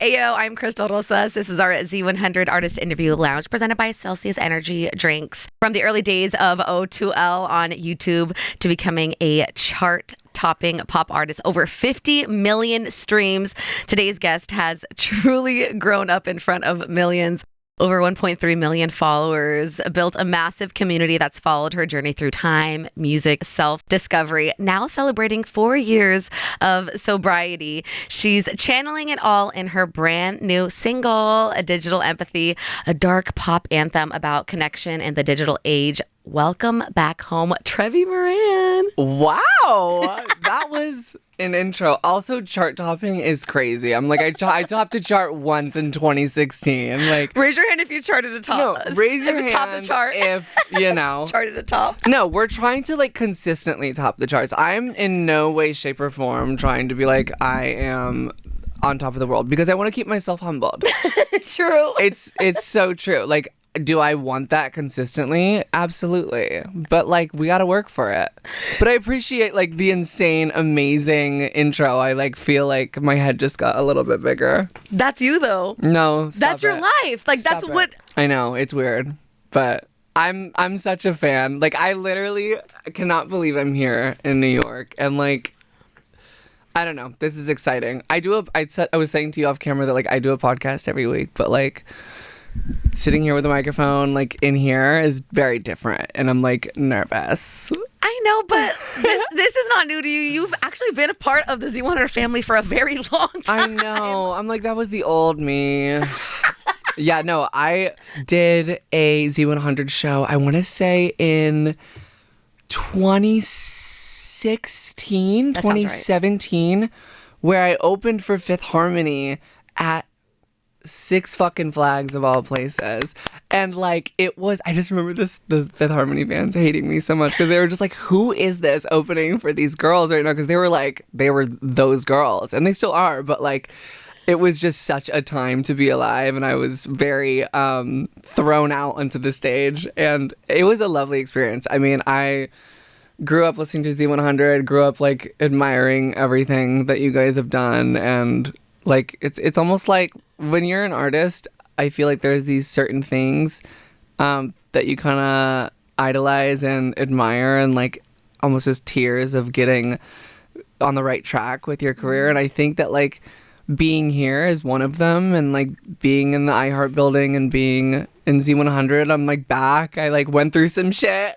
Ayo, I'm Crystal Rosas. This is our Z100 Artist Interview Lounge presented by Celsius Energy Drinks. From the early days of O2L on YouTube to becoming a chart-topping pop artist, over 50 million streams. Today's guest has truly grown up in front of millions. Over 1.3 million followers, built a massive community that's followed her journey through time, music, self-discovery. Now celebrating 4 years of sobriety. She's channeling it all in her brand new single, A Digital Empathy, a dark pop anthem about connection in the digital age. Welcome back home, Trevi Moran. Wow, that was an intro. Also, chart topping is crazy. I'm like, I topped a chart once in 2016. Like, raise your hand if you charted a top. No, raise your hand top the chart. if you know charted a top. No, we're trying to like consistently top the charts. I'm in no way, shape, or form trying to be like I am on top of the world because I want to keep myself humbled. True. It's so true. Like, do I want that consistently? Absolutely. But like, we got to work for it. But I appreciate like the insane, amazing intro. I like feel like my head just got a little bit bigger. That's you though. No, stop that's your it. life. Like Stop that's it. what. I know, it's weird. But I'm such a fan. Like, I literally cannot believe I'm here in New York. And like, I don't know. This is exciting. I was saying to you off camera that like I do a podcast every week, but like sitting here with a microphone like in here is very different, and I'm like nervous. I know, but this is not new to you. You've actually been a part of the Z100 family for a very long time. I know. I'm like, that was the old me. Yeah, no, I did a Z100 show, I want to say in 2016, 2017, right, where I opened for Fifth Harmony at Six fucking Flags of all places. And like, it was, I just remember the Fifth Harmony fans hating me so much because they were just like, who is this opening for these girls right now? Because they were those girls, and they still are, but like, it was just such a time to be alive, and I was very thrown out onto the stage, and it was a lovely experience. I mean, I grew up listening to Z100, grew up like admiring everything that you guys have done, and like, it's almost like when you're an artist, I feel like there's these certain things that you kind of idolize and admire, and like almost as tears of getting on the right track with your career. And I think that like being here is one of them, and like being in the iHeart building and being in Z100, I'm like back. I like went through some shit.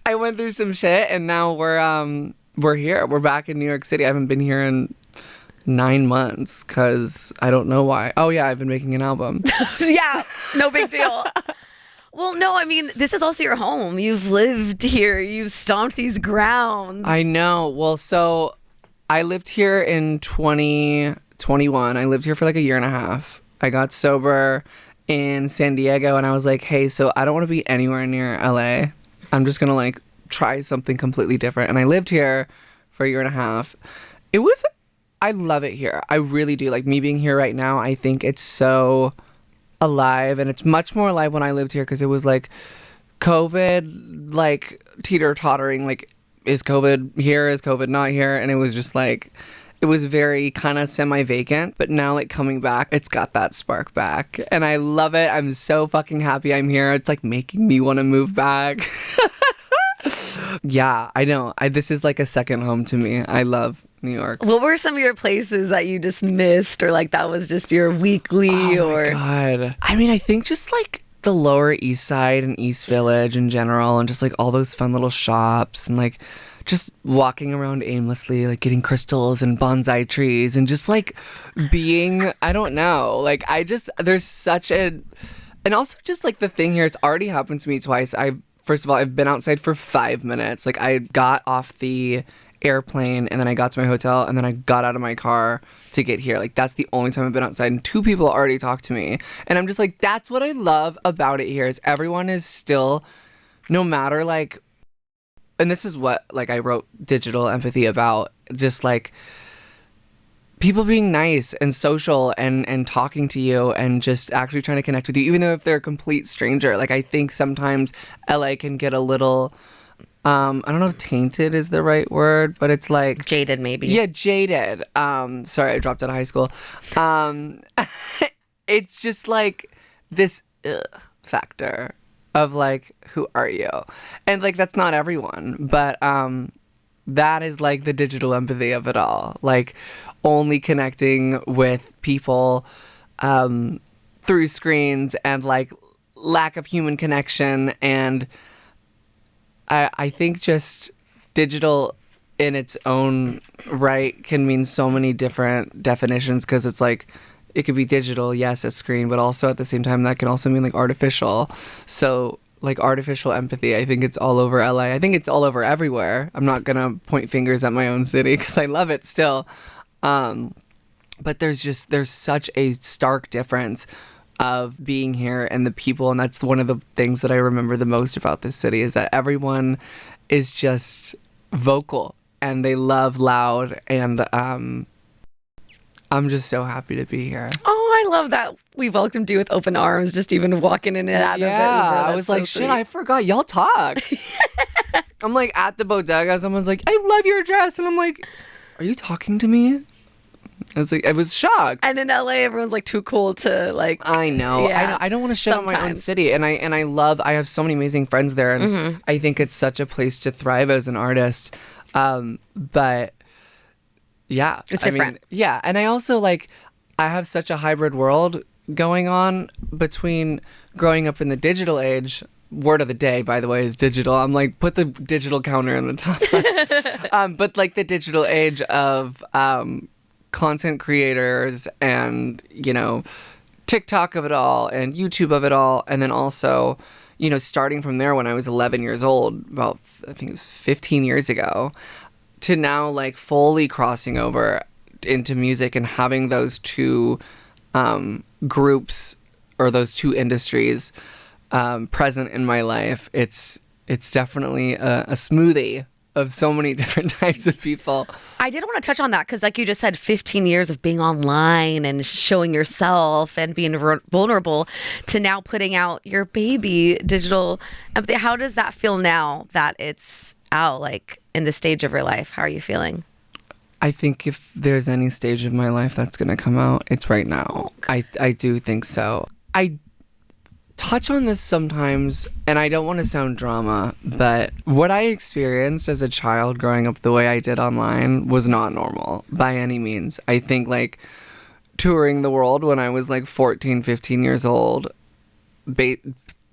I went through some shit, and now we're here. We're back in New York City. I haven't been here in 9 months because I don't know why. Oh yeah, I've been making an album. Yeah, no big deal. Well, no, I mean, this is also your home. You've lived here. You've stomped these grounds. I know. Well, so I lived here in 2021. I lived here for like a year and a half. I got sober in San Diego, and I was like, hey, so I don't want to be anywhere near LA. I'm just going to like try something completely different. And I lived here for a year and a half. I love it here. I really do. Like, me being here right now, I think it's so alive, and it's much more alive when I lived here because it was like COVID, like teeter-tottering, like, is COVID here? Is COVID not here? And it was just like, it was very kind of semi-vacant, but now like coming back, it's got that spark back, and I love it. I'm so fucking happy I'm here. It's like making me want to move back. Yeah, I know. This is like a second home to me. I love New York. What were some of your places that you just missed, or like that was just your weekly? Oh my God. I mean, I think just like the Lower East Side and East Village in general, and just like all those fun little shops, and like just walking around aimlessly, like getting crystals and bonsai trees, and just like being, I don't know, like there's such and also just like the thing here, it's already happened to me twice. First of all, I've been outside for 5 minutes. Like, I got off the airplane, and then I got to my hotel, and then I got out of my car to get here. Like, that's the only time I've been outside, and 2 people already talked to me. And I'm just like, that's what I love about it here, is everyone is still, no matter like, and this is what like I wrote Digital Empathy about, just like people being nice and social and talking to you and just actually trying to connect with you, even though if they're a complete stranger. Like, I think sometimes LA can get a little I don't know if tainted is the right word, but it's like Jaded, maybe. Yeah, jaded. Sorry, I dropped out of high school. It's just like this factor of like, who are you? And like, that's not everyone, but that is like the digital empathy of it all. Like, only connecting with people through screens and like lack of human connection. And I think just digital in its own right can mean so many different definitions, because it's like, it could be digital, yes, a screen, but also at the same time that can also mean like artificial. So like artificial empathy, I think it's all over LA. I think it's all over everywhere. I'm not gonna point fingers at my own city because I love it still. But there's such a stark difference of being here and the people, and that's one of the things that I remember the most about this city, is that everyone is just vocal and they love loud, and I'm just so happy to be here. Oh, I love that we welcomed you with open arms, just even walking in and out of it. Yeah, I was like, shit, I forgot y'all talk. I'm like at the bodega, someone's like, I love your dress, and I'm like, are you talking to me? I was shocked. And in LA, everyone's like too cool to like. I know. Yeah, I don't want to shit on my own city, and I have so many amazing friends there, and I think it's such a place to thrive as an artist. But yeah, it's different. Yeah, and I also like, I have such a hybrid world going on between growing up in the digital age. Word of the day, by the way, is digital. I'm like, put the digital counter in the top left. But like the digital age of content creators and, you know, TikTok of it all and YouTube of it all. And then also, you know, starting from there when I was 11 years old, about, I think it was 15 years ago, to now like fully crossing over into music and having those two groups or those two industries present in my life. It's definitely a smoothie of so many different types of people. I did want to touch on that because, like you just said, 15 years of being online and showing yourself and being vulnerable to now putting out your baby digital empathy. How does that feel now that it's out, like in the stage of your life? How are you feeling? I think if there's any stage of my life that's going to come out, it's right now. I do think so. I touch on this sometimes, and I don't want to sound drama, but what I experienced as a child growing up the way I did online was not normal by any means. I think like touring the world when I was like 14, 15 years old,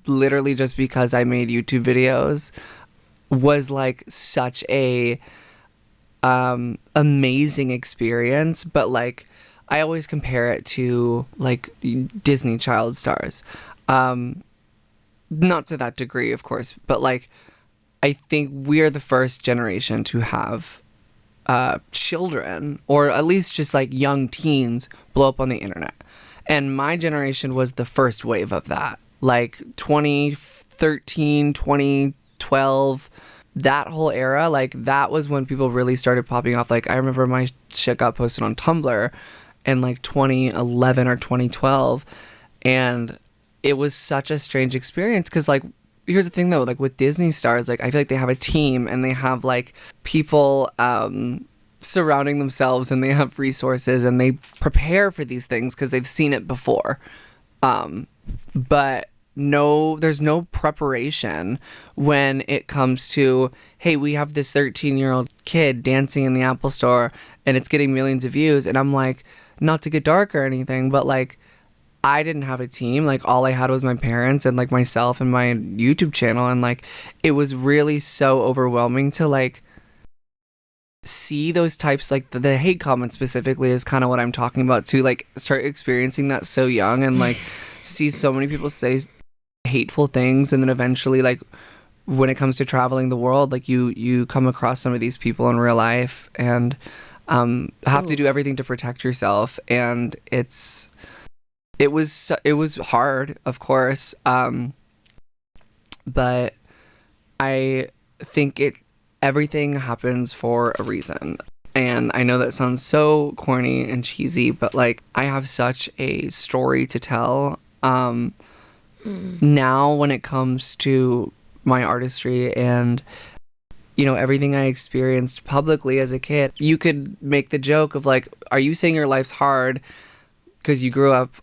literally just because I made YouTube videos, was like such a amazing experience. But like, I always compare it to like Disney child stars. Not to that degree, of course, but like, I think we're the first generation to have children, or at least just like young teens, blow up on the internet. And my generation was the first wave of that. Like 2013, 2012, that whole era, like that was when people really started popping off. Like I remember my shit got posted on Tumblr in like 2011 or 2012, and it was such a strange experience because, like, here's the thing though, like with Disney stars, like I feel like they have a team and they have like people surrounding themselves, and they have resources, and they prepare for these things because they've seen it before. But there's no preparation when it comes to, hey, we have this 13-year-old kid dancing in the Apple Store and it's getting millions of views. And I'm like, not to get dark or anything, but like, I didn't have a team. Like all I had was my parents and like myself and my YouTube channel. And like, it was really so overwhelming to like see those types, like the hate comments specifically is kind of what I'm talking about too. Like start experiencing that so young and like see so many people say hateful things. And then eventually, like when it comes to traveling the world, like you come across some of these people in real life and have to do everything to protect yourself. And it was hard, of course, but I think everything happens for a reason. And I know that sounds so corny and cheesy, but like I have such a story to tell now when it comes to my artistry and everything I experienced publicly as a kid. You could make the joke of like, are you saying your life's hard because you grew up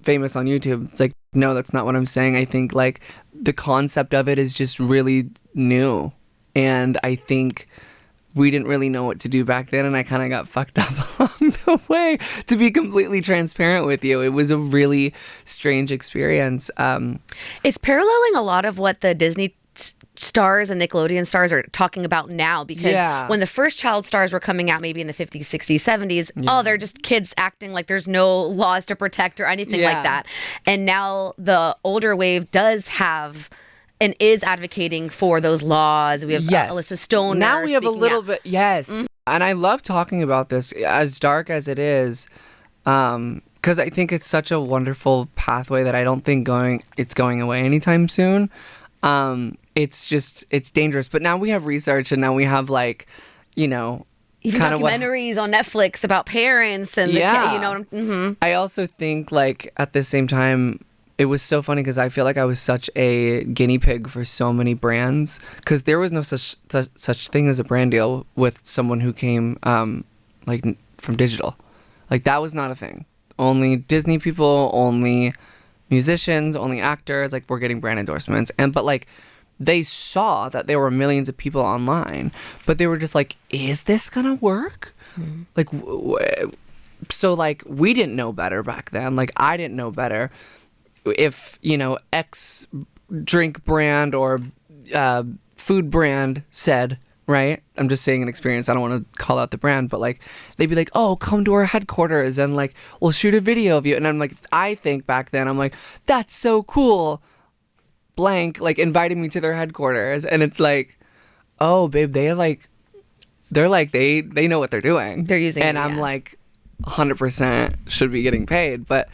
famous on YouTube? It's like, no, that's not what I'm saying. I think like the concept of it is just really new. And I think we didn't really know what to do back then, and I kind of got fucked up along the way, to be completely transparent with you. It was a really strange experience. It's paralleling a lot of what the Disney stars and Nickelodeon stars are talking about now, because when the first child stars were coming out, maybe in the 50s, 60s, 70s, they're just kids acting like there's no laws to protect or anything like that. And now the older wave does have and is advocating for those laws. We have Alyssa Stone. Now we have a little bit, And I love talking about this, as dark as it is, because I think it's such a wonderful pathway that I don't think it's going away anytime soon. It's dangerous. But now we have research, and now we have like, even documentaries on Netflix about parents and I also think like at the same time, it was so funny because I feel like I was such a guinea pig for so many brands, because there was no such thing as a brand deal with someone who came like from digital. Like that was not a thing. Only Disney people, only musicians, only actors like were getting brand endorsements. But like they saw that there were millions of people online, but they were just like, is this gonna work? Like so like we didn't know better back then. Like I didn't know better. If, X drink brand or food brand said, right? I'm just saying an experience. I don't want to call out the brand, but like they'd be like, oh, come to our headquarters and like we'll shoot a video of you. And I'm like, I think back then I'm like, that's so cool. Blank, like inviting me to their headquarters. And it's like, oh, babe, they're like, they know what they're doing. They're using it, I'm like 100% should be getting paid. But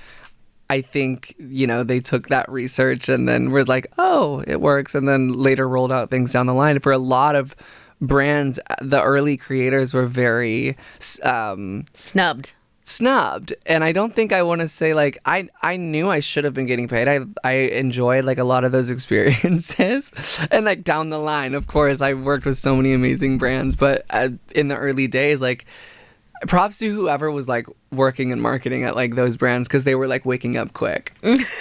I think, they took that research and then were like, oh, it works. And then later rolled out things down the line. For a lot of brands, the early creators were very snubbed. And I don't think I want to say like, I knew I should have been getting paid. I enjoyed like a lot of those experiences. And like down the line, of course, I worked with so many amazing brands. But in the early days, like, props to whoever was like working in marketing at like those brands, because they were like waking up quick.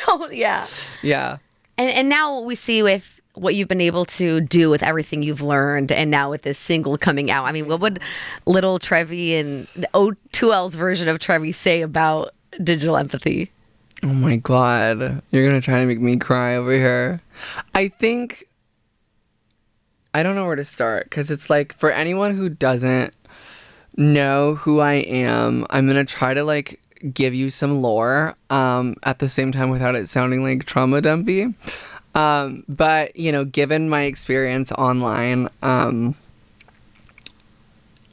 Oh yeah. Yeah. And now we see with what you've been able to do with everything you've learned, and now with this single coming out. I mean, what would little Trevi and the O2L's version of Trevi say about digital empathy? Oh my God. You're going to try to make me cry over here. I think I don't know where to start, because it's like for anyone who doesn't know who I am, I'm gonna try to like give you some lore at the same time without it sounding like trauma dumpy, but given my experience online,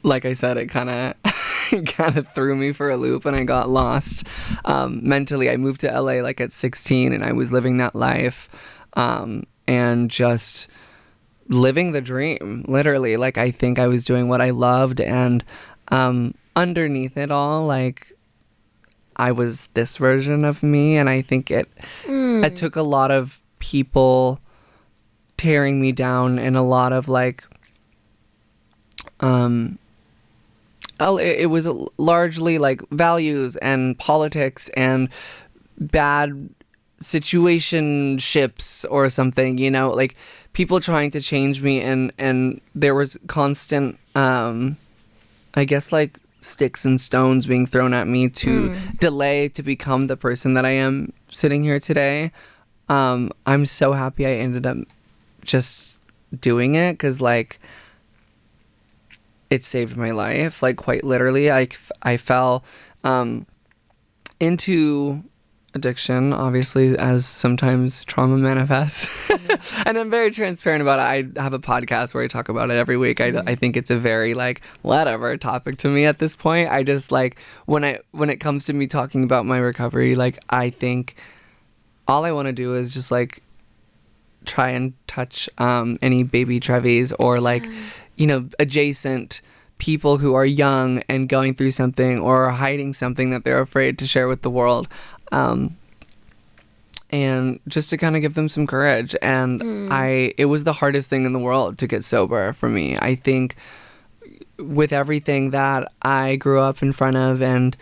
like I said, it kind of threw me for a loop and I got lost mentally. I moved to LA like at 16 and I was living that life and just living the dream, literally. Like I think I was doing what I loved, and underneath it all, like I was this version of me, and I think it took a lot of people tearing me down, and a lot of like it was largely like values and politics and bad situationships or something, like people trying to change me, and there was constant I guess like sticks and stones being thrown at me to delay to become the person that I am sitting here today. I'm so happy I ended up just doing it, because like it saved my life, like quite literally. I fell into addiction, obviously, as sometimes trauma manifests. And I'm very transparent about it. I have a podcast where I talk about it every week. I think it's a very like whatever topic to me at this point. I just like when it comes to me talking about my recovery, like I think all I want to do is just like try and touch any baby Trevis or like adjacent people who are young and going through something or hiding something that they're afraid to share with the world. and just to kind of give them some courage. And it was the hardest thing in the world to get sober for me. I think with everything that I grew up in front of, and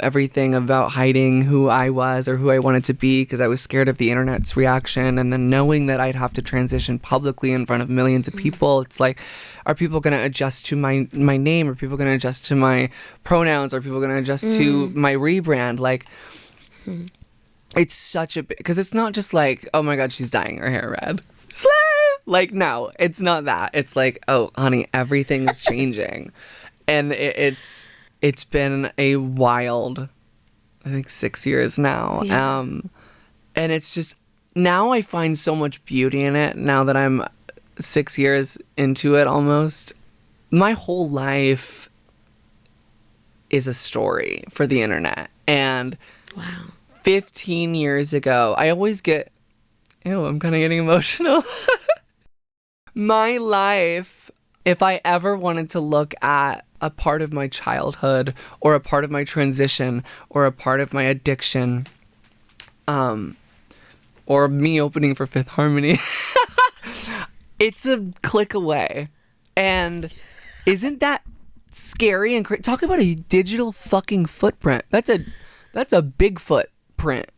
everything about hiding who I was or who I wanted to be because I was scared of the internet's reaction, and then knowing that I'd have to transition publicly in front of millions of people, it's like, are people going to adjust to my name? Are people going to adjust to my pronouns? Are people going to adjust to my rebrand? Like, it's such a because it's not just like, oh my God, she's dyeing her hair red. Slay! Like, no, it's not that. It's like, oh, honey, everything is changing. And it's been a wild, I think, 6 years now. Yeah. And it's just, now I find so much beauty in it now that I'm 6 years into it almost. My whole life is a story for the internet. And Wow. 15 years ago, I always get, I'm kind of getting emotional. My life, if I ever wanted to look at a part of my childhood or a part of my transition or a part of my addiction, or me opening for Fifth Harmony, it's a click away. And isn't that scary and crazy? Talk about a digital fucking footprint. That's a Bigfoot print.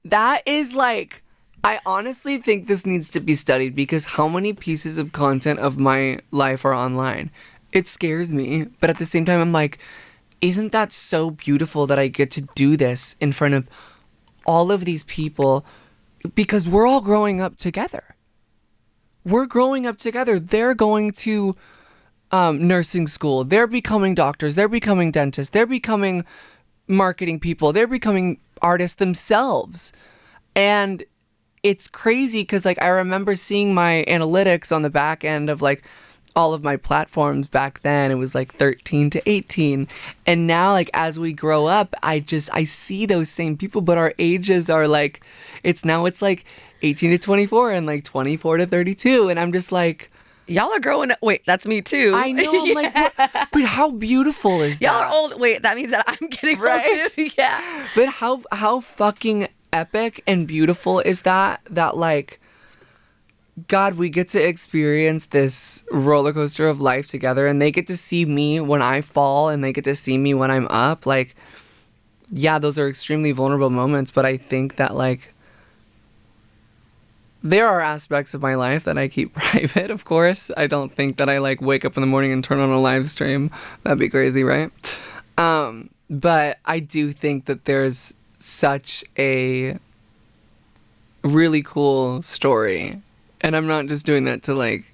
That is like, I honestly think this needs to be studied, because how many pieces of content of my life are online? It scares me. But at the same time, I'm like, isn't that so beautiful that I get to do this in front of all of these people? Because we're all growing up together. We're growing up together. They're going to nursing school. They're becoming doctors. They're becoming dentists. They're becoming marketing people. They're becoming artists themselves. And it's crazy because, like, I remember seeing my analytics on the back end of, like, all of my platforms back then. It was like 13 to 18. And now, like, as we grow up, I see those same people, but our ages are like, it's like 18 to 24 and like 24 to 32. And I'm just like, y'all are growing up. Wait, that's me too. I know. I'm like, what? But how beautiful is that? Y'all are old. Wait, that means that I'm getting right? old too. Yeah. But how fucking epic and beautiful is that like, God, we get to experience this roller coaster of life together, and they get to see me when I fall and they get to see me when I'm up. Like, yeah, those are extremely vulnerable moments, but I think that, like, there are aspects of my life that I keep private, of course. I don't think that I, like, wake up in the morning and turn on a live stream. That'd be crazy, right? But I do think that there's such a really cool story. And I'm not just doing that to, like,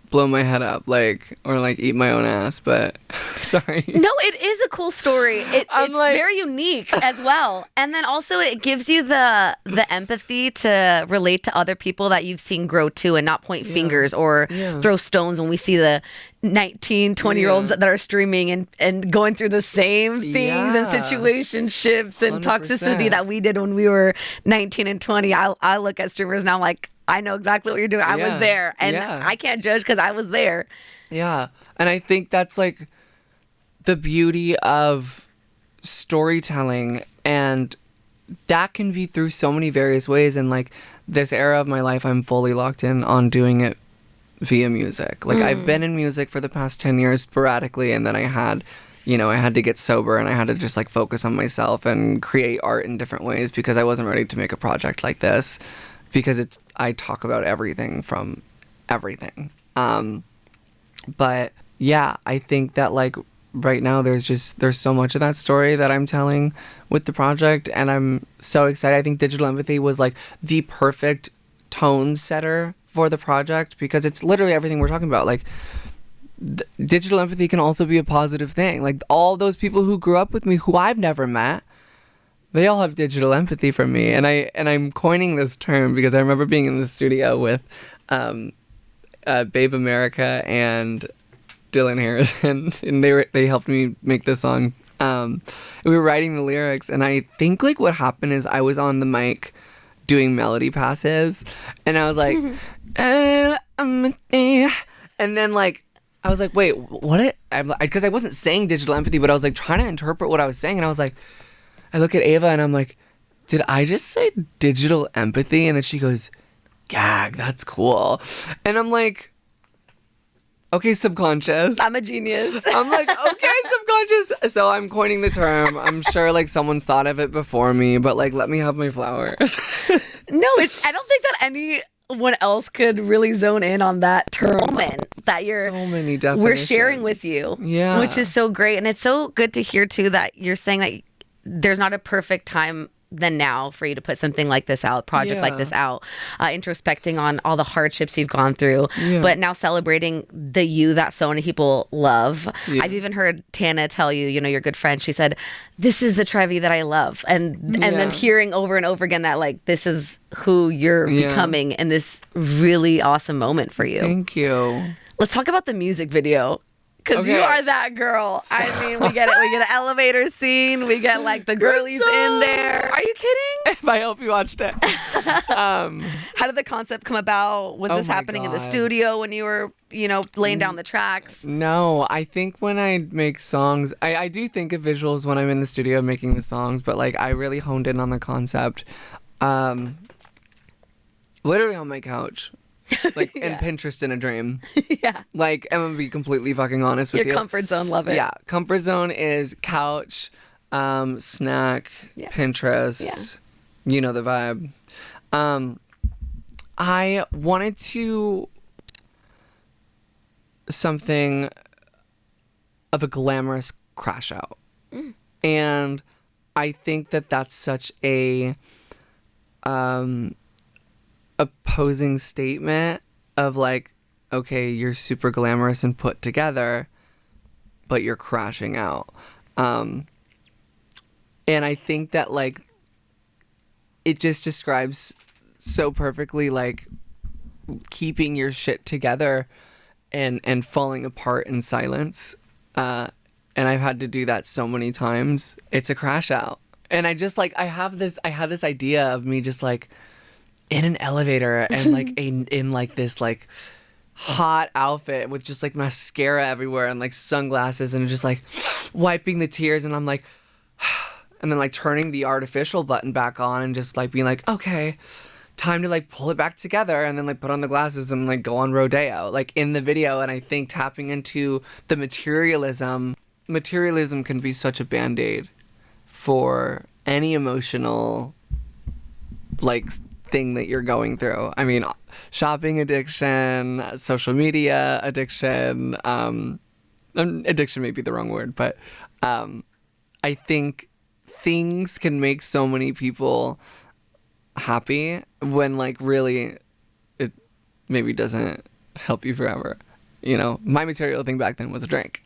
blow my head up, like, or, like, eat my own ass, but sorry. No, it is a cool story. It's like, very unique as well. And then also it gives you the empathy to relate to other people that you've seen grow too, and not point fingers or throw stones when we see the 19, 20-year-olds that are streaming and going through the same things and situationships and 100%. toxicity that we did when we were 19 and 20. I look at streamers now like, I know exactly what you're doing. I was there, and I can't judge because I was there. Yeah. And I think that's, like, the beauty of storytelling, and that can be through so many various ways. And, like, this era of my life, I'm fully locked in on doing it via music. Like, I've been in music for the past 10 years sporadically, and then I had to get sober, and I had to just, like, focus on myself and create art in different ways because I wasn't ready to make a project like this, because I talk about everything from everything. But yeah, I think that, like, right now there's so much of that story that I'm telling with the project, and I'm so excited. I think Digital Empathy was, like, the perfect tone setter for the project, because it's literally everything we're talking about. Like, digital empathy can also be a positive thing. Like, all those people who grew up with me who I've never met, they all have digital empathy from me. And I'm coining this term because I remember being in the studio with Babe America and Dylan Harrison, and they helped me make this song. And we were writing the lyrics, and I think, like, what happened is I was on the mic doing melody passes, and I was like, and then, like, I was like, wait, what? Because I wasn't saying digital empathy, but I was, like, trying to interpret what I was saying, and I was like, I look at Ava and I'm like, did I just say digital empathy? And then she goes, gag, that's cool. And I'm like, okay, subconscious. I'm a genius. I'm like, okay, subconscious. So I'm coining the term. I'm sure like someone's thought of it before me, but like, let me have my flowers. No, I don't think that anyone else could really zone in on that term that So many definitions. we're sharing with you. Yeah. Which is so great. And it's so good to hear too that you're saying that there's not a perfect time than now for you to put something like this out, project like this out, introspecting on all the hardships you've gone through, but now celebrating the you that so many people love. I've even heard Tana tell you, your good friend, she said, this is the Trevi that I love. And then hearing over and over again that like, this is who you're becoming in this really awesome moment for you. Thank you. Let's talk about the music video. Because you are that girl. I mean, we get it. We get an elevator scene. We get like the girlies in there. Are you kidding? I hope you watched it. How did the concept come about? Was this happening in the studio when you were, laying down the tracks? No, I think when I make songs, I do think of visuals when I'm in the studio making the songs, but like I really honed in on the concept. Literally on my couch. Like, and Pinterest in a dream. Yeah. Like, I'm gonna be completely fucking honest with you. Your comfort zone, love it. Yeah, comfort zone is couch, snack, Pinterest. Yeah. You know the vibe. I wanted to something of a glamorous crash out. And I think that that's such a opposing statement of like, okay, you're super glamorous and put together, but you're crashing out. And I think that like it just describes so perfectly like keeping your shit together and falling apart in silence. And I've had to do that so many times. It's a crash out. And I just like I had this idea of me just like in an elevator and like in like this like hot outfit with just like mascara everywhere and like sunglasses and just like wiping the tears, and I'm like and then like turning the artificial button back on and just like being like, okay, time to like pull it back together, and then like put on the glasses and like go on rodeo like in the video. And I think tapping into the materialism can be such a band-aid for any emotional like thing that you're going through. I mean, shopping addiction, social media addiction, addiction may be the wrong word, but I think things can make so many people happy when like really it maybe doesn't help you forever. My material thing back then was a drink.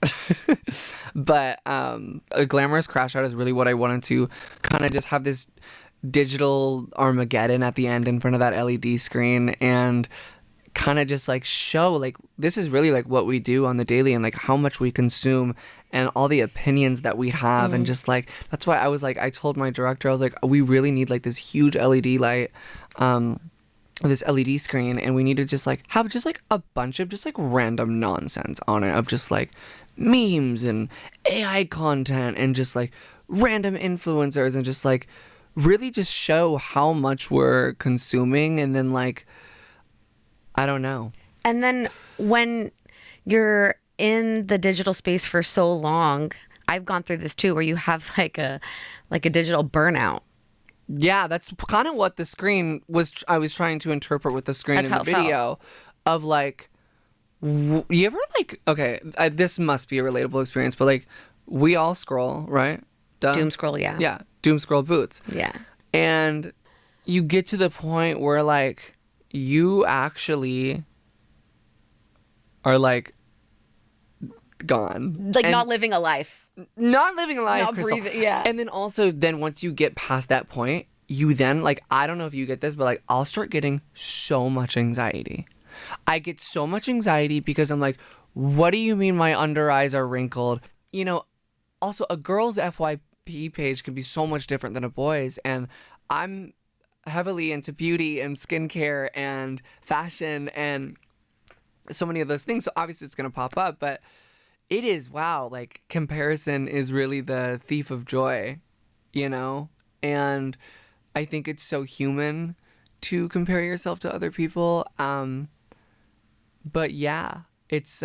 But a glamorous crash out is really what I wanted to kind of just have this digital Armageddon at the end in front of that LED screen and kind of just like show like this is really like what we do on the daily and like how much we consume and all the opinions that we have. And just like that's why I was like, I told my director, I was like, we really need like this huge LED light, this LED screen, and we need to just like have just like a bunch of just like random nonsense on it of just like memes and AI content and just like random influencers and just like really just show how much we're consuming. And then like I don't know. And then when you're in the digital space for so long, I've gone through this too, where you have like a digital burnout. Yeah, that's kind of what the screen was. I was trying to interpret with the screen in the video of like, you ever like, okay, this must be a relatable experience, but like we all scroll, right? Duh. Doom scroll, yeah. Yeah, doom scroll boots. Yeah. And you get to the point where like you actually are like gone. Like not living a life. Not living a life, not Crystal. Breathing, yeah. And then also once you get past that point, you then like, I don't know if you get this, but like I'll start getting so much anxiety. I get so much anxiety because I'm like, what do you mean my under eyes are wrinkled? Also a girl's FYP page can be so much different than a boy's, and I'm heavily into beauty and skincare and fashion and so many of those things. So obviously it's going to pop up, but it is, wow, like comparison is really the thief of joy. you know? And I think it's so human to compare yourself to other people. But yeah, it's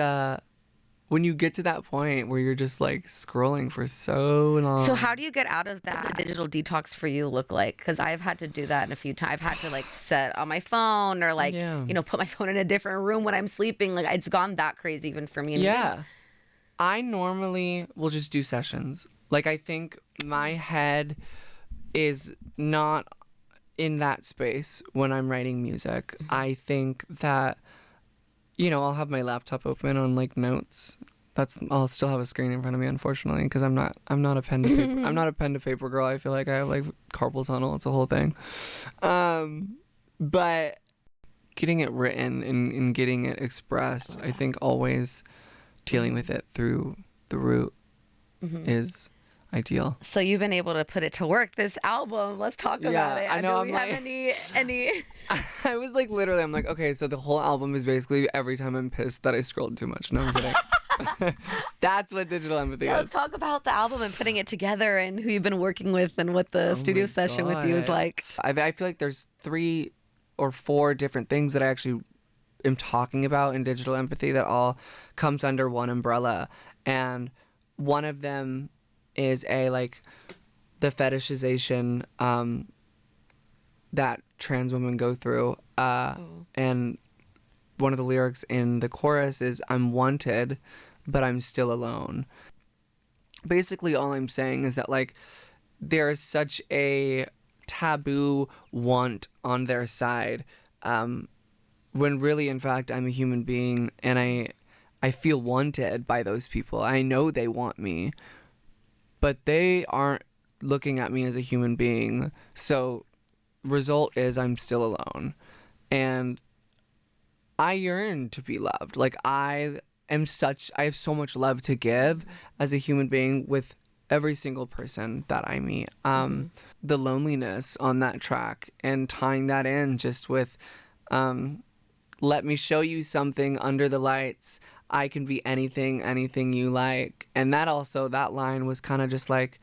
when you get to that point where you're just like scrolling for so long. So how do you get out of that? What does digital detox for you look like? Because I've had to do that in a few times. I've had to like set on my phone or like, you know, put my phone in a different room when I'm sleeping. Like it's gone that crazy even for me. Yeah. I normally will just do sessions. Like I think my head is not in that space when I'm writing music. I think that, you know, I'll have my laptop open on like notes. I'll still have a screen in front of me, unfortunately, because I'm not a pen to paper. I'm not a pen to paper girl. I feel like I have like carpal tunnel. It's a whole thing. But getting it written and getting it expressed, I think always dealing with it through the root is ideal. So you've been able to put it to work, this album. Let's talk about it. I know. Do we have any I was like, literally, I'm like, okay, so the whole album is basically every time I'm pissed that I scrolled too much. No, I'm kidding. That's what digital empathy is. Let's talk about the album and putting it together and who you've been working with and what the studio session with you is like. I feel like there's 3 or 4 different things that I actually am talking about in digital empathy that all comes under one umbrella. And one of them is the fetishization that trans women go through. And one of the lyrics in the chorus is, "I'm wanted, but I'm still alone." Basically, all I'm saying is that like there is such a taboo want on their side, when really, in fact, I'm a human being and I feel wanted by those people. I know they want me, but they aren't looking at me as a human being. So result is I'm still alone. And I yearn to be loved. Like I have so much love to give as a human being with every single person that I meet. The loneliness on that track and tying that in just with, let me show you something under the lights. I can be anything you like. And that line was kind of just like,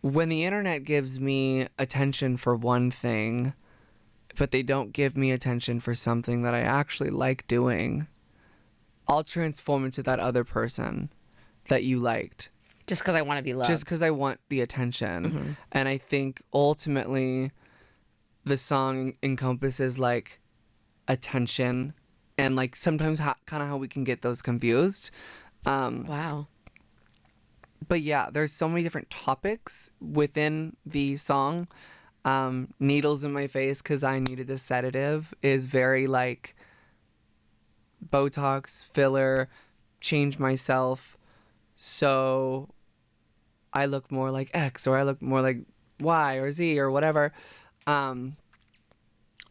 when the internet gives me attention for one thing, but they don't give me attention for something that I actually like doing, I'll transform into that other person that you liked. Just because I want to be loved. Just because I want the attention. And I think ultimately the song encompasses like attention and like sometimes kind of how we can get those confused. Wow. But yeah, there's so many different topics within the song. Needles in my face because I needed a sedative is very like Botox, filler, change myself so I look more like X or I look more like Y or Z or whatever.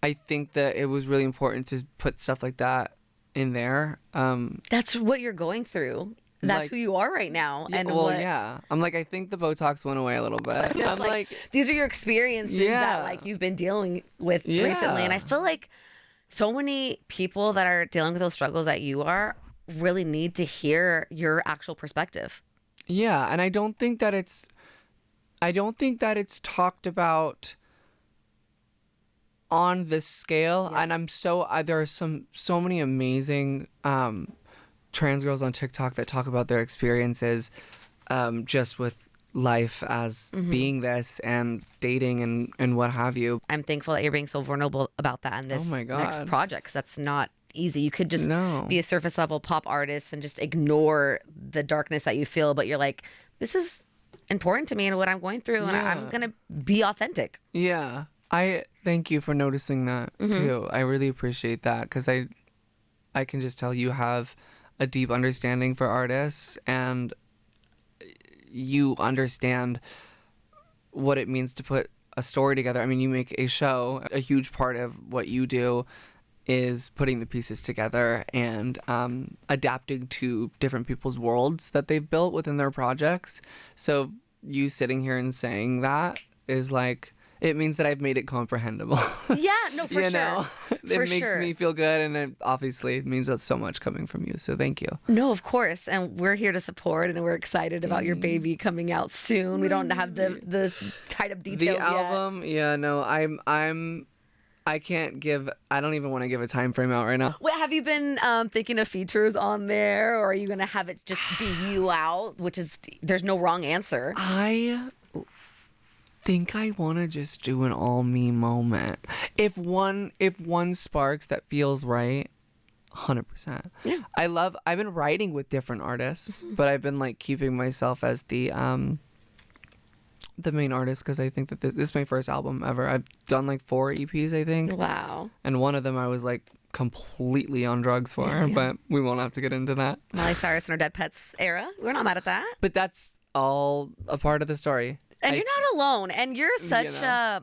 I think that it was really important to put stuff like that in there. That's what you're going through. That's like, who you are right now. Yeah, and yeah. I'm like, I think the Botox went away a little bit. I'm like, these are your experiences that like you've been dealing with recently. And I feel like so many people that are dealing with those struggles that you are really need to hear your actual perspective. Yeah. And I don't think that it's talked about on this scale. Yeah. And there are so many amazing, trans girls on TikTok that talk about their experiences just with life as being this and dating and what have you. I'm thankful that you're being so vulnerable about that in this next project, because that's not easy. You could just be a surface level pop artist and just ignore the darkness that you feel, but you're like, this is important to me and what I'm going through, and I'm gonna be authentic. Yeah, I thank you for noticing that too. I really appreciate that, because I can just tell you have a deep understanding for artists, and you understand what it means to put a story together. I mean, you make a show. A huge part of what you do is putting the pieces together and adapting to different people's worlds that they've built within their projects. So you sitting here and saying that is like, it means that I've made it comprehensible. Yeah, no, for you sure. know, it For makes sure. me feel good, and it obviously means that's so much coming from you. So thank you. No, of course, and we're here to support, and we're excited about your baby coming out soon. We don't have the tied up details The album, yeah, no, I can't give. I don't even want to give a time frame out right now. Wait, have you been thinking of features on there, or are you gonna have it just be you out? Which is, there's no wrong answer. I think I want to just do an all me moment. If one sparks that feels right, 100%. Yeah. I've been writing with different artists, but I've been like keeping myself as the main artist, because I think that this is my first album ever. I've done like 4 EPs, I think. Wow. And one of them I was like completely on drugs for, but we won't have to get into that. Miley Cyrus and her Dead Pets era. We're not mad at that. But that's all a part of the story. And you're not alone. And you're such know.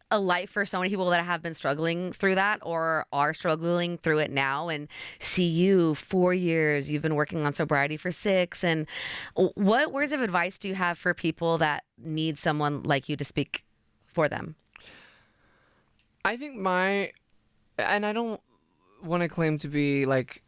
a light for so many people that have been struggling through that or are struggling through it now. And see you 4 years. You've been working on sobriety for 6. And what words of advice do you have for people that need someone like you to speak for them? I think and I don't want to claim to be like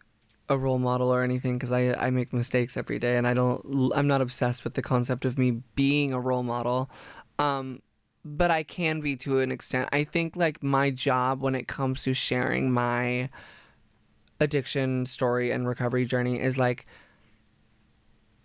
a role model or anything, because I make mistakes every day, and I'm not obsessed with the concept of me being a role model. But I can be to an extent. I think like my job when it comes to sharing my addiction story and recovery journey is like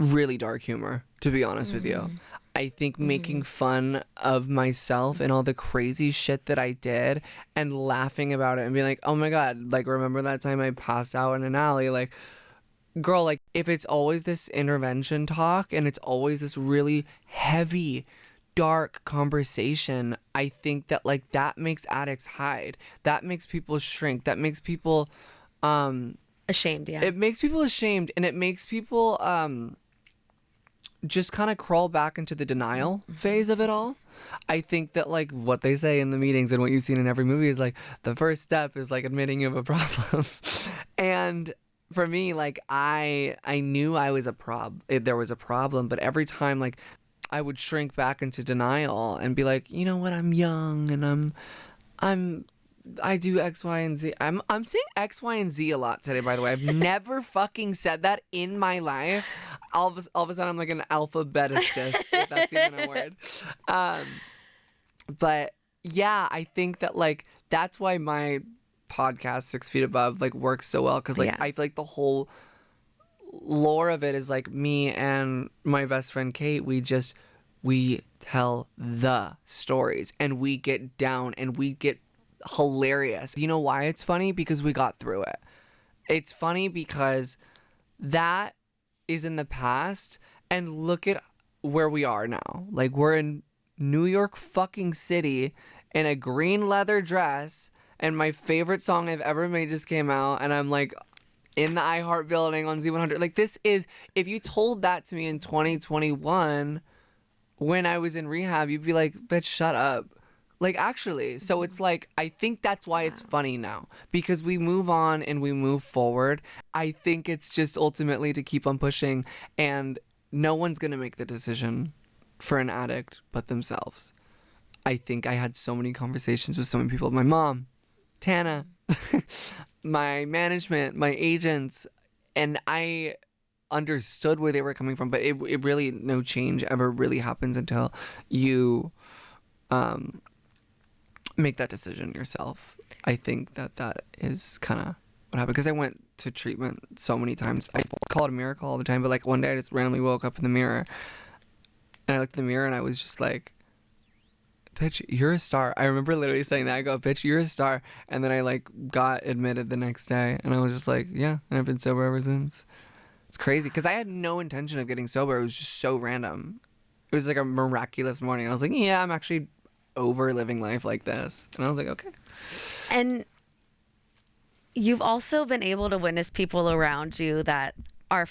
really dark humor, to be honest with you. I think making fun of myself and all the crazy shit that I did and laughing about it and being like, oh my God, like remember that time I passed out in an alley? Like, girl, like if it's always this intervention talk and it's always this really heavy, dark conversation, I think that like that makes addicts hide. That makes people shrink. That makes people Ashamed, yeah. it makes people ashamed, and it makes people just kind of crawl back into the denial phase of it all. I think that like what they say in the meetings and what you've seen in every movie is like the first step is like admitting you have a problem. And for me, like I knew I was there was a problem, but every time like I would shrink back into denial and be like, you know what, I'm young and I do X, Y, and Z. I'm saying X, Y, and Z a lot today, by the way. I've never fucking said that in my life. All of a sudden, I'm like an alphabeticist, if that's even a word. But yeah, I think that like that's why my podcast 6 Feet Above like works so well, because like I feel like the whole lore of it is like me and my best friend Kate. We tell the stories and we get down and we get hilarious. You know why it's funny? Because we got through it. It's funny because that is in the past, and look at where we are now. Like we're in New York fucking City in a green leather dress, and my favorite song I've ever made just came out, and I'm like in the iHeart building on Z100. Like this is, if you told that to me in 2021 when I was in rehab, you'd be like, bitch, shut up. Like, actually. So it's like, I think that's why it's funny now. Because we move on and we move forward. I think it's just ultimately to keep on pushing. And no one's going to make the decision for an addict but themselves. I think I had so many conversations with so many people. My mom, Tana, my management, my agents. And I understood where they were coming from. But it really, no change ever really happens until you make that decision yourself. I think that is kind of what happened, because I went to treatment so many times. I call it a miracle all the time, but like one day I just randomly woke up in the mirror and I looked in the mirror and I was just like, bitch, you're a star. I remember literally saying that. I go, bitch, you're a star. And then I like got admitted the next day and I was just like, yeah, and I've been sober ever since. It's crazy because I had no intention of getting sober. It was just so random. It was like a miraculous morning. I was like, yeah, I'm actually over living life like this. And I was like, okay. And you've also been able to witness people around you that are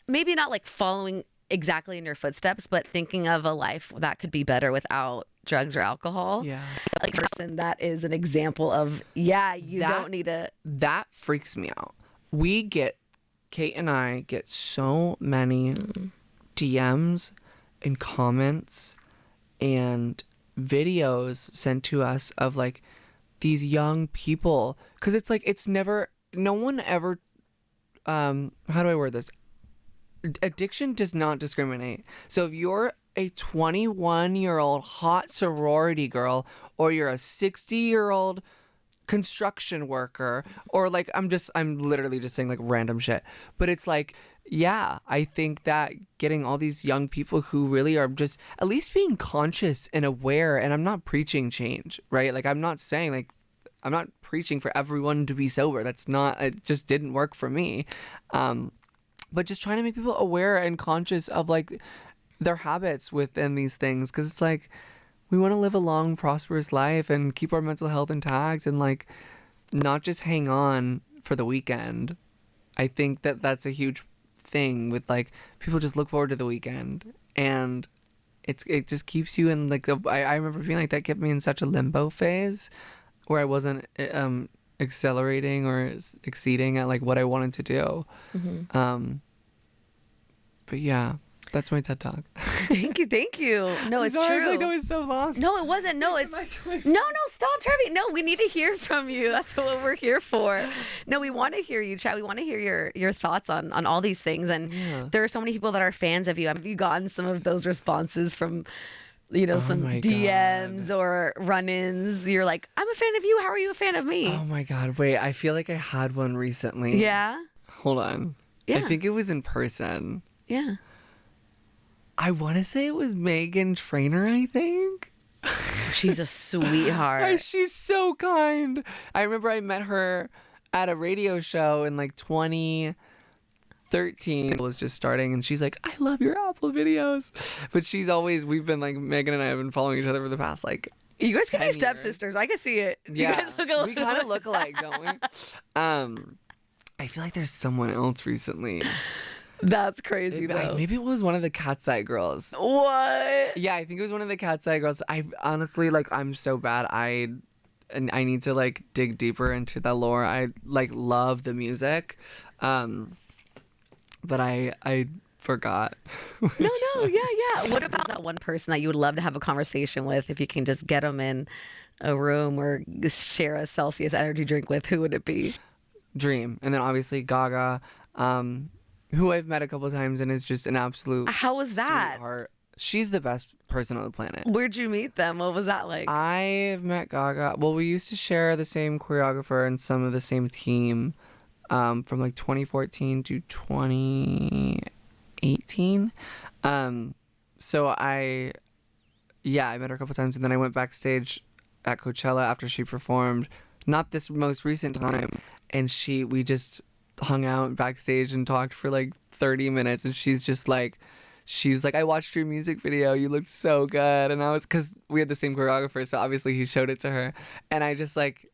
maybe not like following exactly in your footsteps, but thinking of a life that could be better without drugs or alcohol. Yeah. Like a person that is an example of, don't need to. That freaks me out. Kate and I get so many DMs and comments and videos sent to us of like these young people, because it's like it's never, no one ever, how do I word this? Addiction does not discriminate. So if you're a 21-year-old hot sorority girl, or you're a 60-year-old construction worker, or like I'm literally just saying like random shit, but it's like, yeah, I think that getting all these young people who really are just at least being conscious and aware, and I'm not preaching change, right? Like I'm not saying like, I'm not preaching for everyone to be sober. That's not, it just didn't work for me. But just trying to make people aware and conscious of like their habits within these things. Cause it's like, we want to live a long, prosperous life and keep our mental health intact and like not just hang on for the weekend. I think that that's a huge thing with like people just look forward to the weekend, and it just keeps you in like I remember feeling like that kept me in such a limbo phase where I wasn't accelerating or exceeding at like what I wanted to do. But yeah, that's my TED Talk. Thank you. No, it's sorry, true. I feel like that was so long. No, it wasn't. No, it's no. Stop, Trevi. No, we need to hear from you. That's what we're here for. No, we want to hear you, Chad. We want to hear your thoughts on all these things. And there are so many people that are fans of you. Have you gotten some of those responses from, some DMs or run-ins? You're like, I'm a fan of you. How are you a fan of me? Oh my God! Wait, I feel like I had one recently. Yeah. Hold on. Yeah. I think it was in person. Yeah. I want to say it was Megan Trainor, I think. She's a sweetheart. She's so kind. I remember I met her at a radio show in like 2013. It was just starting, and she's like, I love your Apple videos. But we've been like, Megan and I have been following each other for the past like, you guys can be 10 stepsisters. I can see it. yeah, You guys look a we kind of look alike, don't we? I feel like there's someone else recently. That's crazy, though. Maybe it was one of the Cat's Eye girls. What? Yeah, I think it was one of the Cat's Eye girls. I honestly, like, I'm so bad. I need to, like, dig deeper into the lore. I, like, love the music. But I forgot. No, yeah. What about that one person that you would love to have a conversation with if you can just get them in a room or share a Celsius energy drink with? Who would it be? Dream. And then, obviously, Gaga. Who I've met a couple of times and is just an absolute How was that? sweetheart. She's the best person on the planet. Where'd you meet them? What was that like? I've met Gaga. Well, we used to share the same choreographer and some of the same team from like 2014 to 2018. So I met her a couple of times, and then I went backstage at Coachella after she performed. Not this most recent time, and we just hung out backstage and talked for like 30 minutes, and she's like, I watched your music video, you looked so good. And I was, because we had the same choreographer, so obviously he showed it to her, and I just like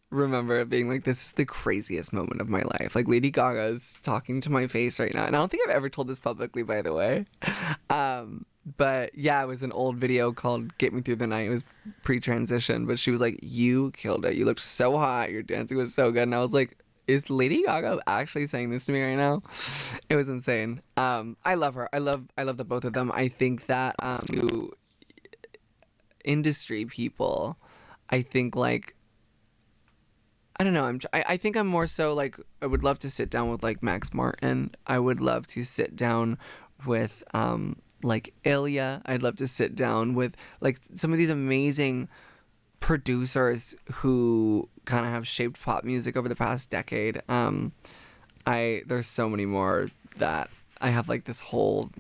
remember it being like, this is the craziest moment of my life. Like, Lady Gaga's talking to my face right now, and I don't think I've ever told this publicly, by the way. But yeah, it was an old video called Get Me Through the Night. It was pre-transition, but she was like, you killed it, you looked so hot, your dancing was so good. And I was like, is Lady Gaga actually saying this to me right now? It was insane. I love her. I love the both of them. I think that to industry people, I think like, I don't know. I think I'm more so like, I would love to sit down with like Max Martin. I would love to sit down with like Ilya. I'd love to sit down with like some of these amazing producers who kind of have shaped pop music over the past decade. There's so many more that I have like this whole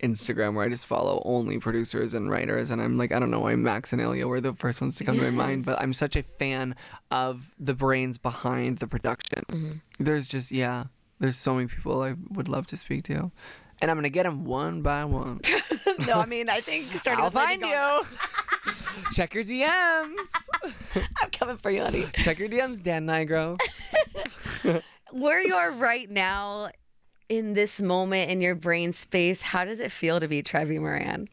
Instagram where I just follow only producers and writers, and I'm like, I don't know why Max and Ilya were the first ones to come to my mind, but I'm such a fan of the brains behind the production. There's so many people I would love to speak to, and I'm gonna get them one by one. No, I mean, I think starting I'll with Lady find Gaga. you. Check your DMs. I'm coming for you, honey. Check your DMs, Dan Nigro. Where you are right now in this moment in your brain space, how does it feel to be Trevi Moran?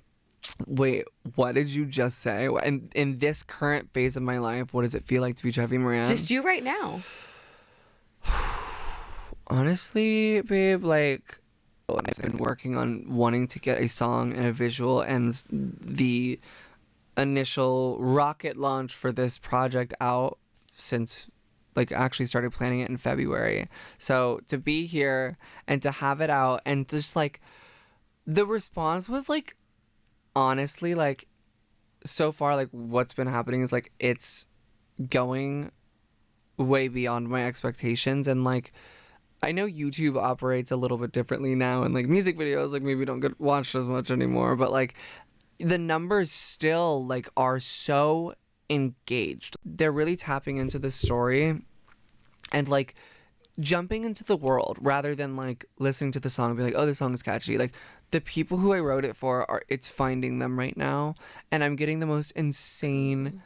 Wait, what did you just say? In this current phase of my life, what does it feel like to be Trevi Moran? Just you right now. Honestly, babe, like, I've been working on wanting to get a song and a visual and the initial rocket launch for this project out since like actually started planning it in February. So to be here and to have it out and just like the response was like honestly like so far like what's been happening is like it's going way beyond my expectations. And like I know YouTube operates a little bit differently now and like music videos like maybe don't get watched as much anymore, but like the numbers still like are so engaged. They're really tapping into the story and like jumping into the world rather than like listening to the song and be like, oh, this song is catchy. Like the people who I wrote it for it's finding them right now, and I'm getting the most insane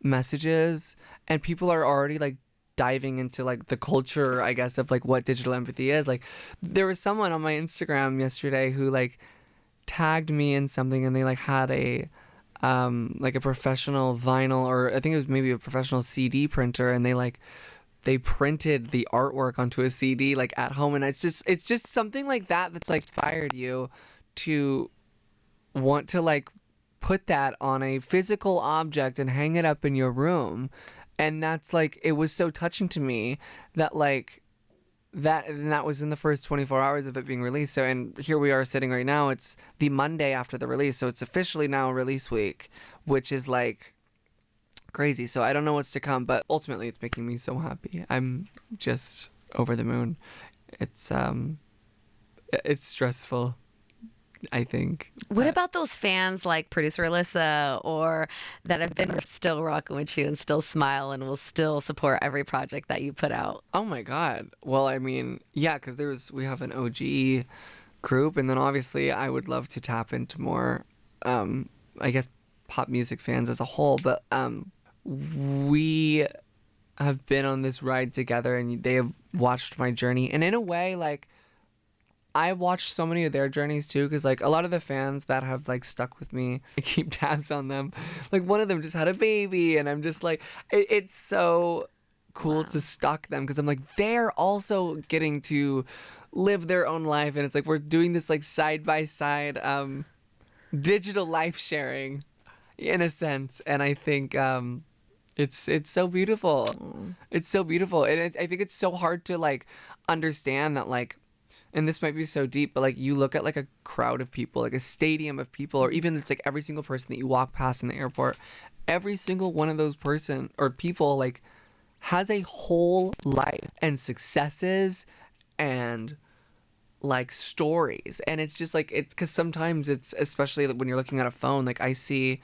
messages, and people are already like diving into like the culture, I guess, of like what digital empathy is. Like there was someone on my Instagram yesterday who like tagged me in something, and they like had a like a professional vinyl, or I think it was maybe a professional CD printer, and they printed the artwork onto a CD like at home. And it's just something like that that's like inspired you to want to like put that on a physical object and hang it up in your room. And that's like, it was so touching to me that like that was in the first 24 hours of it being released. So, and here we are sitting right now, it's the Monday after the release, so it's officially now release week, which is like crazy. So I don't know what's to come, but ultimately it's making me so happy. I'm just over the moon. It's stressful, I think. What about those fans like producer Alyssa, or that have been still rocking with you and still smile and will still support every project that you put out? Oh my God. Well, I mean, yeah, because we have an OG group, and then obviously I would love to tap into more, I guess, pop music fans as a whole, but we have been on this ride together, and they have watched my journey, and in a way, like, I watched so many of their journeys too, because like a lot of the fans that have like stuck with me, I keep tabs on them. Like one of them just had a baby, and I'm just like, it's so cool to stalk them, because I'm like, they're also getting to live their own life, and it's like we're doing this like side by side digital life sharing in a sense. And I think it's so beautiful. It's so beautiful, and I think it's so hard to like understand that, like, and this might be so deep, but like you look at like a crowd of people, like a stadium of people, or even it's like every single person that you walk past in the airport, every single one of those person or people like has a whole life and successes and like stories. And it's just like, it's because sometimes it's, especially when you're looking at a phone, like I see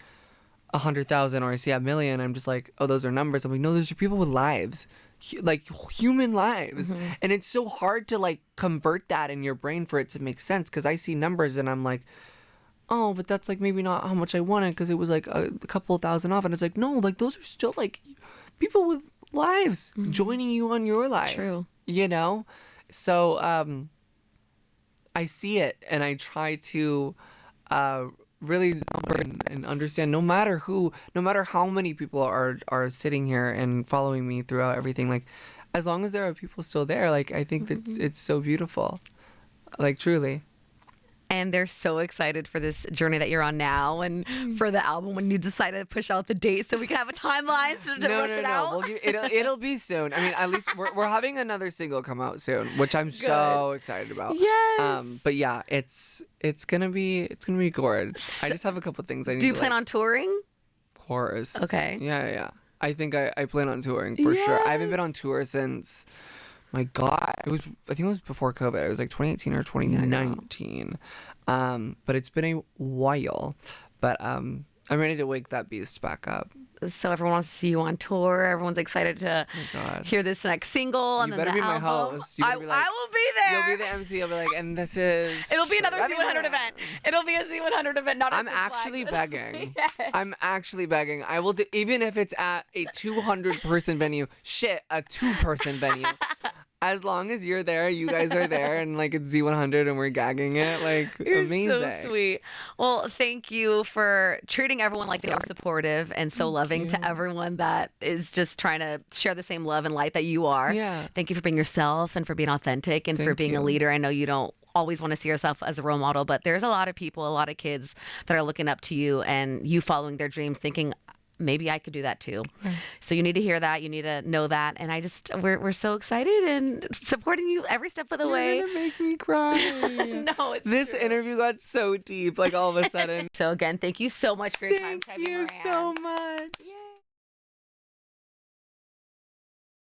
100,000 or I see 1,000,000, I'm just like, oh, those are numbers. I'm like, no, those are people with lives, like human lives. And it's so hard to like convert that in your brain for it to make sense, because I see numbers and I'm like, oh, but that's like maybe not how much I wanted, because it was like a couple of thousand off. And it's like, no, like those are still like people with lives joining you on your life. True. You know? So I see it, and I try to really and understand, no matter how many people are sitting here and following me throughout everything, like as long as there are people still there, like I think that it's so beautiful, like truly. And they're so excited for this journey that you're on now, and for the album when you decided to push out the date so we can have a timeline to rush it out. We'll it'll be soon. I mean, at least we're having another single come out soon, which I'm so excited about. Yes. But yeah, it's gonna be gorgeous. I just have a couple things I need. Do you to plan on touring? Of course. Okay. Yeah. I think I plan on touring for sure. I haven't been on tour since, my God, I think it was before COVID. It was like 2018 or 2019. But it's been a while. But I'm ready to wake that beast back up. So everyone wants to see you on tour. Everyone's excited to hear this next single, and you then better the be album. my host. I will be there. You'll be the MC. I'll be like, and this is. It'll be another Z100 event. It'll be a Z100 event. Not. I'm actually begging. Yes. I'm actually begging. I will do, even if it's at a 200-person venue. Shit, a 2-person venue. As long as you're there, you guys are there, and like it's Z100 and we're gagging it, like You're amazing. So sweet. Well, thank you for treating everyone like they are supportive and so loving to everyone that is just trying to share the same love and light that you are. Yeah. Thank you for being yourself and for being authentic and for being a leader. I know you don't always want to see yourself as a role model, but there's a lot of people, a lot of kids that are looking up to you and you following their dreams, thinking, maybe I could do that too. So you need to hear that. You need to know that. And we're so excited and supporting you every step of the way. You're gonna make me cry. No, it's this true. interview got so deep, like all of a sudden. So again, thank you so much for your time, Thank Trevi you Moran. so much. Yay.